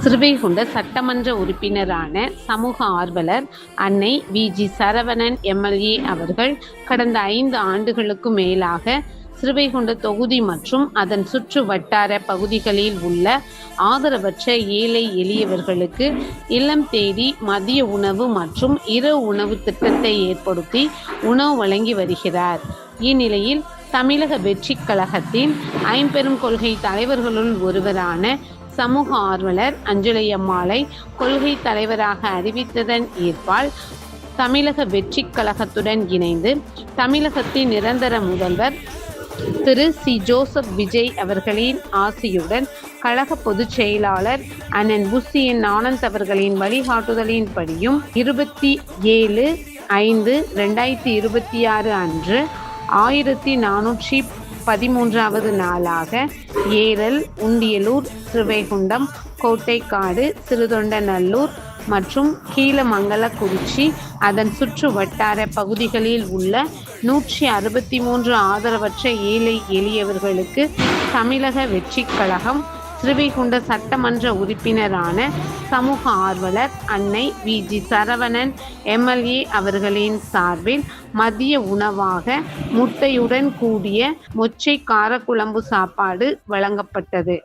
சிறுவைகுண்ட சட்டமன்ற உறுப்பினரான சமூக ஆர்வலர் அன்னை வி.ஜி. சரவணன் எம்.எல்.ஏ. அவர்கள் கடந்த 5 ஆண்டுகளுக்கு மேலாக சிறுவைகுண்ட தொகுதி மற்றும் அதன் சுற்று வட்டார பகுதிகளில் உள்ள ஆதரவற்ற ஏழை எளியவர்களுக்கு இல்லம் தேடி மதிய உணவு மற்றும் இரவு உணவு திட்டத்தை ஏற்படுத்தி உணவு வழங்கி வருகிறார். இந்நிலையில் தமிழக வெற்றிக் கழகத்தின் ஐம்பெரும் கொள்கை தலைவர்களுள் ஒருவரான சமூக ஆர்வலர் அஞ்சலையம்மாளை கொள்கை தலைவராக அறிவித்ததன் ஏற்பால் தமிழக வெற்றிக் கழகத்துடன் இணைந்து தமிழகத்தின் நிரந்தர முதல்வர் திரு சி. ஜோசப் விஜய் அவர்களின் ஆசியுடன் கழக பொதுச் செயலாளர் அண்ணன் புஷி என். ஆனந்த் அவர்களின் வழிகாட்டுதலின்படியும் 27/5/2026 அன்று 1413வது நாளாக ஏரல், உண்டியலூர், சிறுவைகுண்டம், கோட்டைக்காடு, சிறுதொண்டநல்லூர் மற்றும் கீழமங்கலக்குறிச்சி அதன் சுற்று வட்டார பகுதிகளில் உள்ள 163 ஆதரவற்ற ஏழை எளியவர்களுக்கு தமிழக வெற்றிக் கழகம் சிறுவைகுண்ட சட்டமன்ற உறுப்பினரான சமூக ஆர்வலர் அன்னை வி.ஜி. சரவணன் எம்.எல்.ஏ. அவர்களின் சார்பில் மதிய உணவாக முட்டையுடன் கூடிய மொச்சை காரக்குழம்பு சாப்பாடு வழங்கப்பட்டது.